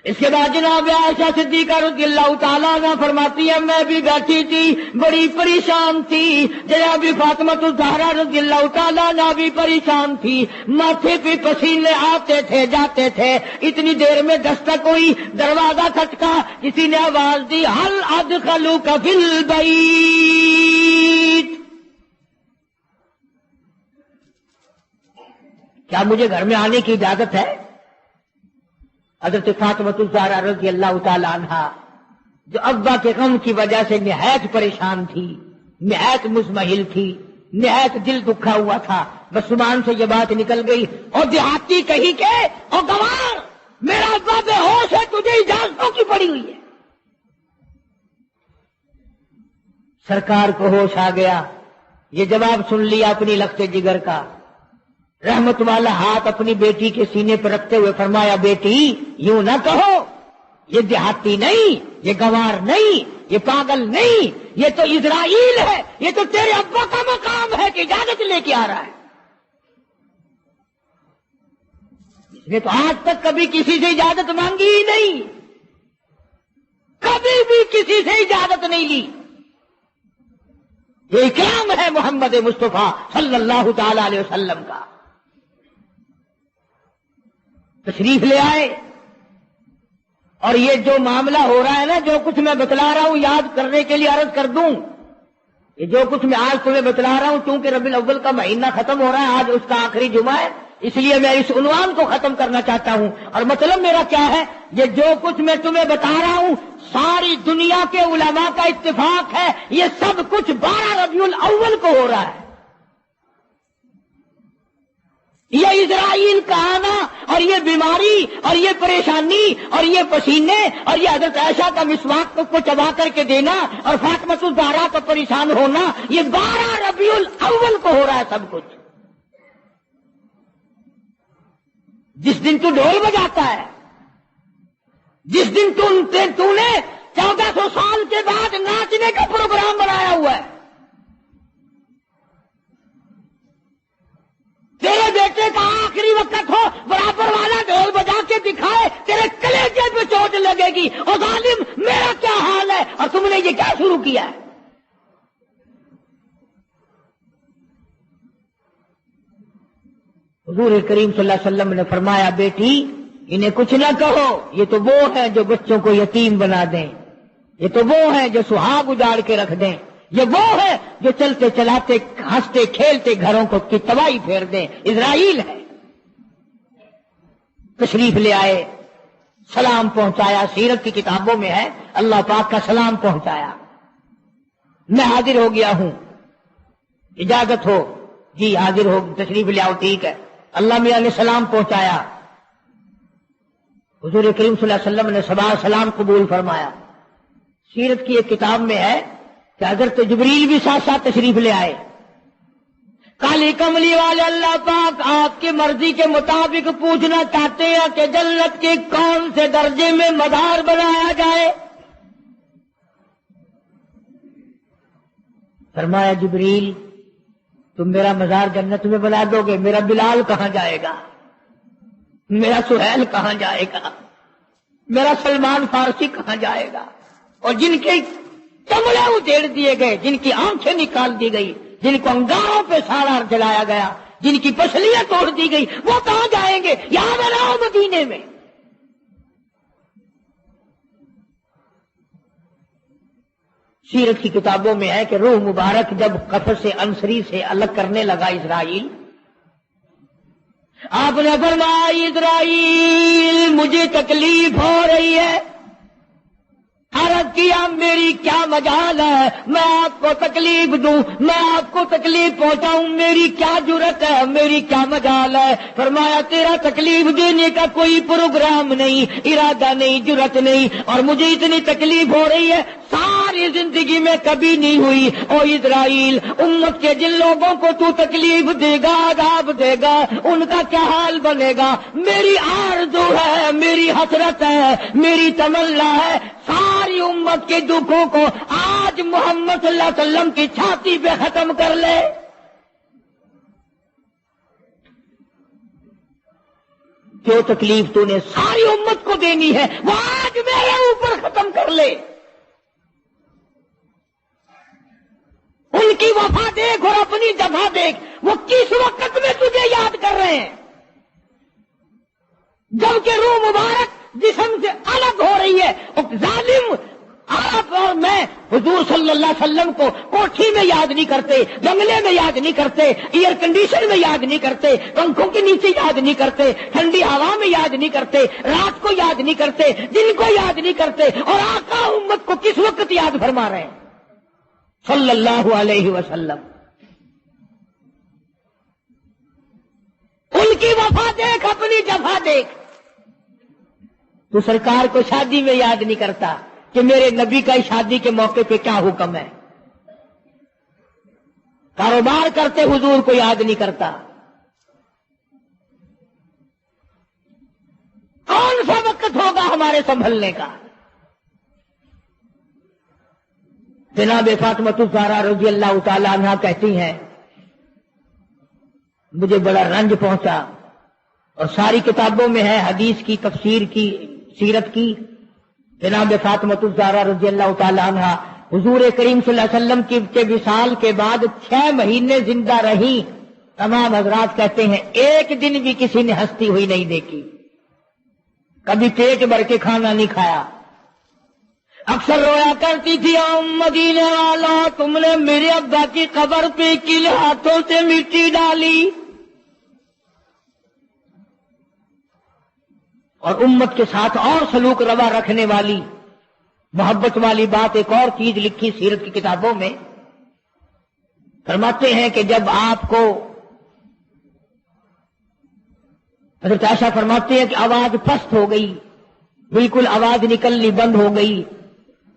اس کے بعد جناب عائشہ صدیقہ رضی اللہ تعالیٰ عنہ فرماتی ہے میں بھی بیٹھی تھی, بڑی پریشان تھی. جناب فاطمہ الزہرا رضی اللہ تعالیٰ عنہ بھی پریشان تھی. ماتھے پہ پسینے آتے تھے جاتے تھے. اتنی دیر میں دستک ہوئی, دروازہ کھٹکا, کسی نے آواز دی ہل ادخلوک فی البیت, کیا مجھے گھر میں آنے کی اجازت ہے؟ حضرت فاطمہ الزہرا رضی اللہ تعالی عنہا جو ابا کے غم کی وجہ سے نہایت پریشان تھی, نہایت مزمحل تھی, نہایت دل دکھا ہوا تھا, بس زبان سے یہ بات نکل گئی اور دیہاتی کہیں کہ او گوار میرا ابا بے ہوش ہے, تجھے اجازتوں کی پڑی ہوئی ہے. سرکار کو ہوش آ گیا, یہ جواب سن لیا اپنی لخت جگر کا. رحمت والا ہاتھ اپنی بیٹی کے سینے پر رکھتے ہوئے فرمایا بیٹی یوں نہ کہو, یہ دیہاتی نہیں, یہ گوار نہیں, یہ پاگل نہیں, یہ تو اسرائیل ہے, یہ تو تیرے ابا کا مقام ہے کہ اجازت لے کے آ رہا ہے. اس نے تو آج تک کبھی کسی سے اجازت مانگی ہی نہیں, کبھی بھی کسی سے اجازت نہیں لی. یہ اکرام ہے محمد مصطفیٰ صلی اللہ تعالی علیہ وسلم کا. تشریف لے آئے اور یہ جو معاملہ ہو رہا ہے نا, جو کچھ میں بتلا رہا ہوں یاد کرنے کے لیے عرض کر دوں, یہ جو کچھ میں آج تمہیں بتلا رہا ہوں چونکہ ربیع الاول کا مہینہ ختم ہو رہا ہے, آج اس کا آخری جمعہ ہے, اس لیے میں اس عنوان کو ختم کرنا چاہتا ہوں. اور مطلب میرا کیا ہے, یہ جو کچھ میں تمہیں بتا رہا ہوں ساری دنیا کے علماء کا اتفاق ہے, یہ سب کچھ 12 ربیع الاول کو ہو رہا ہے. یہ اسرائیل کا آنا اور یہ بیماری اور یہ پریشانی اور یہ پسینے اور یہ حضرت عائشہ کا مسواک کو چبا کر کے دینا اور فاطمہ الزہرا کا پریشان ہونا, یہ 12 ربیع الاول کو ہو رہا ہے سب کچھ. جس دن تو ڈھول بجاتا ہے, جس دن تو نے 1400 سال کے بعد ناچنے کا پروگرام بنایا گئی، اور ظالم میرا کیا حال ہے، اور تم نے یہ کیا شروع کیا ہے؟ حضور کریم صلی اللہ علیہ وسلم نے فرمایا بیٹی انہیں کچھ نہ کہو، یہ تو وہ ہیں جو بچوں کو یتیم بنا دیں، یہ تو وہ ہیں جو سہاگ اجاڑ کے رکھ دیں، یہ وہ ہے جو چلتے چلاتے ہنستے کھیلتے گھروں کو کی تباہی پھیر دیں۔ اسرائیل ہے۔ تشریف لے آئے، سلام پہنچایا، سیرت کی کتابوں میں ہے اللہ پاک کا سلام پہنچایا۔ میں حاضر ہو گیا ہوں، اجازت ہو؟ جی حاضر ہو، تشریف لے آؤ، ٹھیک ہے۔ اللہ میاں نے سلام پہنچایا، حضور کریم صلی اللہ علیہ وسلم نے سلام قبول فرمایا۔ سیرت کی ایک کتاب میں ہے کہ حضرت جبریل بھی ساتھ ساتھ تشریف لے آئے۔ کالی کملی والے اللہ پاک آپ کی مرضی کے مطابق پوچھنا چاہتے ہیں کہ جنت کے کون سے درجے میں مدار بنایا جائے؟ فرمایا جبریل تم میرا مزار جنت میں بنا دو گے، میرا بلال کہاں جائے گا، میرا سہیل کہاں جائے گا، میرا سلمان فارسی کہاں جائے گا؟ اور جن کے چمڑے ادھیڑ دیے گئے، جن کی آنکھیں نکال دی گئی، جن کو انگاروں پہ سارا جلایا گیا، جن کی پسلیاں توڑ دی گئی، وہ کہاں جائیں گے؟ یہاں بناؤ مدینے میں۔ سیرت کی کتابوں میں ہے کہ روح مبارک جب قفس سے انصری سے الگ کرنے لگا اسرائیل، آپ نے فرمایا اسرائیل مجھے تکلیف ہو رہی ہے۔ عرض کیا میری کیا مجال ہے میں آپ کو تکلیف دوں، میں آپ کو تکلیف پہنچاؤں، میری کیا جرت ہے، میری کیا مجال ہے؟ فرمایا تیرا تکلیف دینے کا کوئی پروگرام نہیں، ارادہ نہیں، جرت نہیں، اور مجھے اتنی تکلیف ہو رہی ہے ساری زندگی میں کبھی نہیں ہوئی۔ او اسرائیل امت کے جن لوگوں کو تو تکلیف دے گا، عذاب دے گا، ان کا کیا حال بنے گا؟ میری آرزو ہے، میری حسرت ہے، میری تمنا ہے ساری امت کے دکھوں کو آج محمد صلی اللہ علیہ وسلم کی چھاتی پہ ختم کر لے۔ جو تکلیف تو نے ساری امت کو دینی ہے وہ آج میرے اوپر ختم کر لے۔ ان کی وفا دیکھ اور اپنی جفا دیکھ، وہ کس وقت میں تجھے یاد کر رہے ہیں جبکہ روح مبارک جسم سے الگ ہو رہی ہے۔ ظالم آپ اور میں حضور صلی اللہ علیہ وسلم کو کوٹھی میں یاد نہیں کرتے، بنگلے میں یاد نہیں کرتے، ایئر کنڈیشن میں یاد نہیں کرتے، پنکھوں کے نیچے یاد نہیں کرتے، ٹھنڈی ہوا میں یاد نہیں کرتے، رات کو یاد نہیں کرتے، دن کو یاد نہیں کرتے، اور آقا امت کو کس وقت یاد فرما رہے ہیں صلی اللہ علیہ وسلم۔ ان کی وفا دیکھ، اپنی جفا دیکھ۔ تو سرکار کو شادی میں یاد نہیں کرتا کہ میرے نبی کا شادی کے موقع پہ کیا حکم ہے۔ کاروبار کرتے حضور کو یاد نہیں کرتا۔ کون سا وقت ہوگا ہمارے سنبھلنے کا؟ جناب فاطمہ الزہرا رضی اللہ تعالی عنہا کہتی ہیں مجھے بڑا رنج پہنچا، اور ساری کتابوں میں ہے حدیث کی، تفسیر کی، سیرت کی۔ جناب فاطمہ الزہرا رضی اللہ تعالی عنہا حضور کریم صلی اللہ علیہ وسلم کے وصال کے بعد 6 مہینے زندہ رہی۔ تمام حضرات کہتے ہیں ایک دن بھی کسی نے ہنستی ہوئی نہیں دیکھی، کبھی پیٹ بھر کے کھانا نہیں کھایا۔ اکثر رویا کرتی تھی مدینے والا تم نے میرے ابا کی قبر پہ کن ہاتھوں سے مٹی ڈالی۔ اور امت کے ساتھ اور سلوک روا رکھنے والی محبت والی بات ایک اور چیز لکھی سیرت کی کتابوں میں، فرماتے ہیں کہ جب آپ کو حضرت عائشہ فرماتے ہیں کہ آواز پست ہو گئی، بالکل آواز نکلنی بند ہو گئی،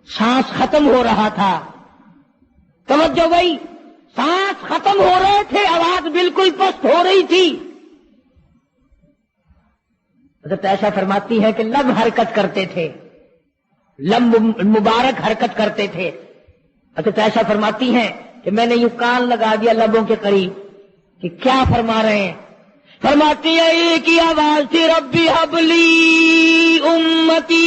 سانس ختم ہو رہا تھا۔ توجہ گئی، سانس ختم ہو رہے تھے، آواز بالکل پست ہو رہی تھی۔ حضرت عائشہ فرماتی ہے کہ لب حرکت کرتے تھے، لب مبارک حرکت کرتے تھے۔ حضرت عائشہ فرماتی ہیں کہ میں نے یوں کان لگا دیا لبوں کے قریب کہ کیا فرما رہے ہیں۔ فرماتی ہے ایک ہی آواز تھی، ربی حبلی امتی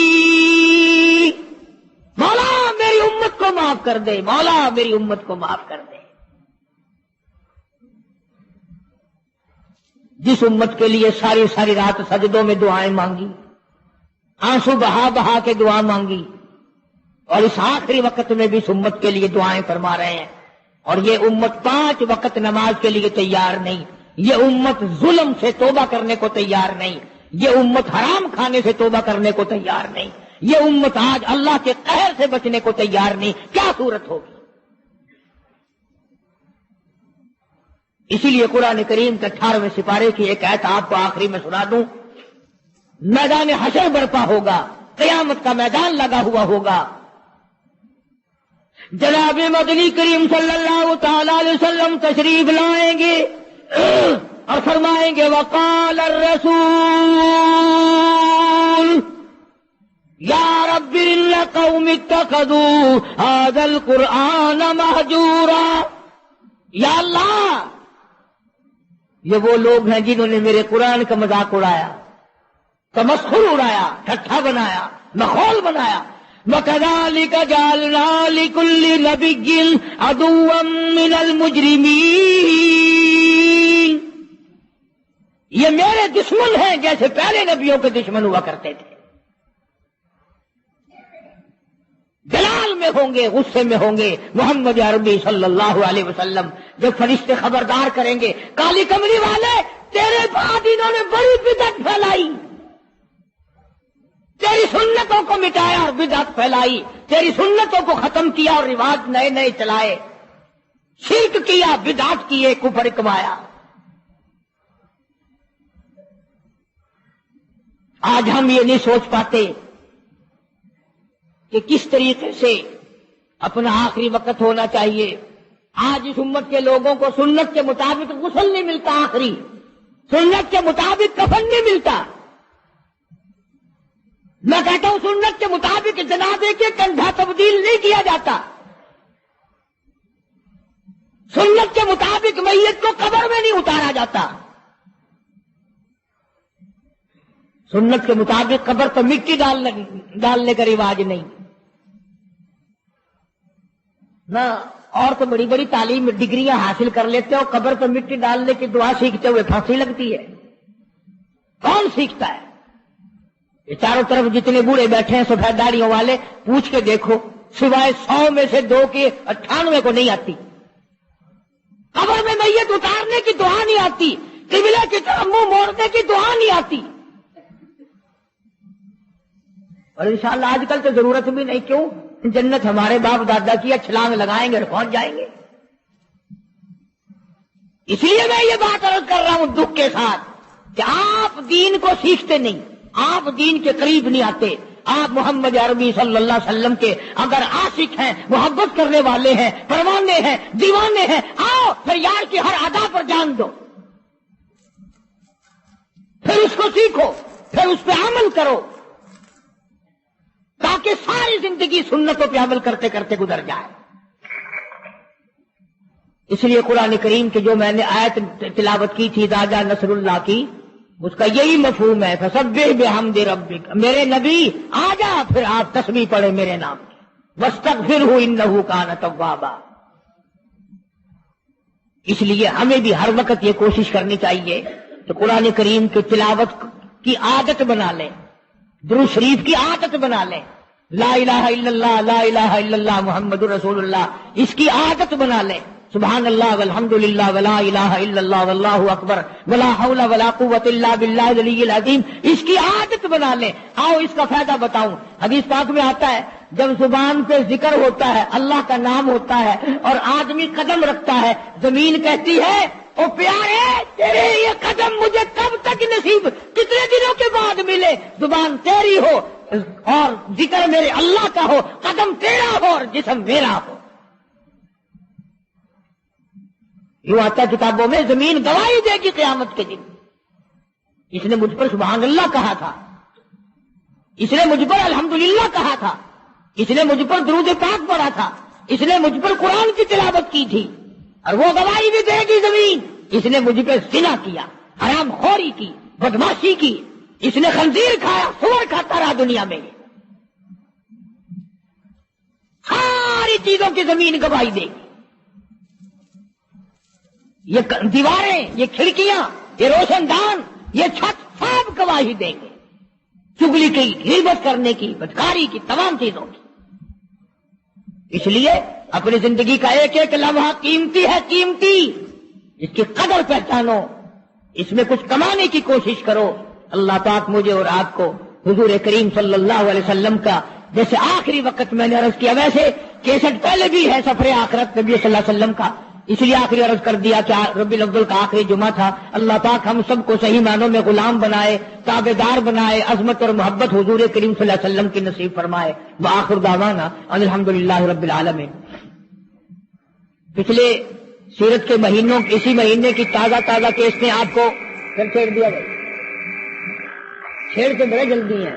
کو معاف کر دے، مولا میری امت کو معاف کر دے۔ جس امت کے لیے ساری ساری رات سجدوں میں دعائیں مانگی، آنسو بہا بہا کے دعا مانگی، اور اس آخری وقت میں بھی اس امت کے لیے دعائیں فرما رہے ہیں، اور یہ امت 5 وقت نماز کے لیے تیار نہیں، یہ امت ظلم سے توبہ کرنے کو تیار نہیں، یہ امت حرام کھانے سے توبہ کرنے کو تیار نہیں، یہ امت آج اللہ کے قہر سے بچنے کو تیار نہیں، کیا صورت ہوگی؟ اسی لیے قرآن کریم کے 18ویں سپارے کی ایک آیت آپ کو آخری میں سنا دوں۔ میدان حشر برپا ہوگا، قیامت کا میدان لگا ہوا ہوگا، جناب مدنی کریم صلی اللہ تعالی علیہ وسلم تشریف لائیں گے اور فرمائیں گے وقال الرسول یا رب ان قوم اتخذوا هذا القرآن مہجورا، یا اللہ یہ وہ لوگ ہیں جنہوں نے میرے قرآن کا مذاق اڑایا، تمسخر اڑایا، ٹھٹھا بنایا، مخول بنایا۔ وَكَذَلِكَ جَعَلْنَا لِكُلِّ نَبِيٍّ عَدُوًّا مِّنَ الْمُجْرِمِينَ، یہ میرے دشمن ہیں جیسے پہلے نبیوں کے دشمن ہوا کرتے تھے، جلال میں ہوں گے، غصے میں ہوں گے۔ محمد عربی صلی اللہ علیہ وسلم جب فرشتے خبردار کریں گے کالی کملی والے تیرے بعد انہوں نے بڑی بدعت پھیلائی، تیری سنتوں کو مٹایا اور بدعت پھیلائی، تیری سنتوں کو ختم کیا اور رواج نئے نئے چلائے، شرک کیا، بدعت کیے، کفر کمایا۔ آج ہم یہ نہیں سوچ پاتے کہ کس طریقے سے اپنا آخری وقت ہونا چاہیے۔ آج اس امت کے لوگوں کو سنت کے مطابق غسل نہیں ملتا، آخری سنت کے مطابق کفن نہیں ملتا۔ میں کہتا ہوں سنت کے مطابق جنازے کے کندھا تبدیل نہیں کیا جاتا، سنت کے مطابق میت کو قبر میں نہیں اتارا جاتا، سنت کے مطابق قبر پر مٹی ڈالنے کا رواج نہیں نہ۔ اور تو بڑی بڑی تعلیم ڈگریاں حاصل کر لیتے ہو، قبر پر مٹی ڈالنے کی دعا سیکھتے ہوئے پھانسی لگتی ہے، کون سیکھتا ہے؟ یہ چاروں طرف جتنے بوڑھے بیٹھے ہیں سفید داڑھیوں والے، پوچھ کے دیکھو، سوائے 100 میں سے 2 کے 98 کو نہیں آتی، قبر میں میت اتارنے کی دعا نہیں آتی، قبلے کی طرف منہ موڑنے کی دعا نہیں آتی، اور انشاءاللہ آج کل تو ضرورت بھی نہیں، کیوں؟ جنت ہمارے باپ دادا کی چھلانگ لگائیں گے اور پہنچ جائیں گے۔ اس لیے میں یہ بات عرض کر رہا ہوں دکھ کے ساتھ کہ آپ دین کو سیکھتے نہیں، آپ دین کے قریب نہیں آتے۔ آپ محمد عربی صلی اللہ علیہ وسلم کے اگر عاشق ہیں، محبت کرنے والے ہیں، پروانے ہیں، دیوانے ہیں، آؤ پھر یار کی ہر ادا پر جان دو، پھر اس کو سیکھو، پھر اس پہ عمل کرو، تاکہ ساری زندگی سنتوں پہ عمل کرتے کرتے گزر جائے۔ اس لیے قرآن کریم کی جو میں نے آیت تلاوت کی تھی راجا نصر اللہ کی، اس کا یہی مفہوم ہے، فسبح بحمد ربک، میرے نبی آ جا پھر آپ تسبیح پڑھے میرے نام کی، واستغفرہ انہ کان توابا۔ اس لیے ہمیں بھی ہر وقت یہ کوشش کرنی چاہیے کہ قرآن کریم کی تلاوت کی عادت بنا لیں، درود شریف کی عادت بنا لیں، لا الہ الا اللہ، لا الہ الا اللہ محمد رسول اللہ، اس کی عادت بنا لیں، سبحان اللہ والحمد للہ ولا الہ الا اللہ واللہ اکبر ولا حول ولا قوت الا باللہ العلی العظیم، اس کی عادت بنا لیں۔ آؤ اس کا فائدہ بتاؤں، حدیث پاک میں آتا ہے جب زبان پہ ذکر ہوتا ہے، اللہ کا نام ہوتا ہے اور آدمی قدم رکھتا ہے، زمین کہتی ہے او پیارے تیرے یہ قدم مجھے کب تک نصیب، کتنے دنوں کے بعد ملے، زبان تیری ہو اور ذکر میرے اللہ کا ہو، قدم تیرا ہو اور جسم میرا ہو۔ یوں آتا کتابوں میں، زمین گواہی دے گی قیامت کے دن، اس نے مجھ پر سبحان اللہ کہا تھا، اس نے مجھ پر الحمدللہ کہا تھا، اس نے مجھ پر درود پاک پڑھا تھا، اس نے مجھ پر قرآن کی تلاوت کی تھی، اور وہ گواہی بھی دے گی زمین، اس نے مجھ پہ زنا کیا، حرام خوری کی، بدماشی کی، اس نے خنزیر کھایا، سور کھاتا رہا دنیا میں، ساری چیزوں کی زمین گواہی دے گی. یہ دیواریں، یہ کھڑکیاں، یہ روشن دان، یہ چھت سب گواہی دیں گے چگلی کی، غیبت کرنے کی، بدکاری کی، تمام چیزوں کی. اس لیے اپنی زندگی کا ایک ایک لمحہ قیمتی ہے، قیمتی. اس کی قدر پہچانو، اس میں کچھ کمانے کی کوشش کرو. اللہ پاک مجھے اور آپ کو حضور کریم صلی اللہ علیہ وسلم کا جیسے آخری وقت میں نے عرض کیا، ویسے کیسٹ پہلے بھی ہے سفر آخرت نبی صلی اللہ علیہ وسلم کا، اس لیے آخری عرض کر دیا کہ ربیع الاول کا آخری جمعہ تھا. اللہ پاک ہم سب کو صحیح معنوں میں غلام بنائے، تابعدار بنائے، عظمت اور محبت حضور کریم صلی اللہ علیہ وسلم کی نصیب فرمائے. وآخر دعوانا ان الحمدللہ رب العالمین. پچھلے سیرت کے مہینوں، اسی مہینے کی تازہ کیس نے آپ کو پھر چھیڑ دیا گیا، چھیڑ کے بڑے جلدی ہیں.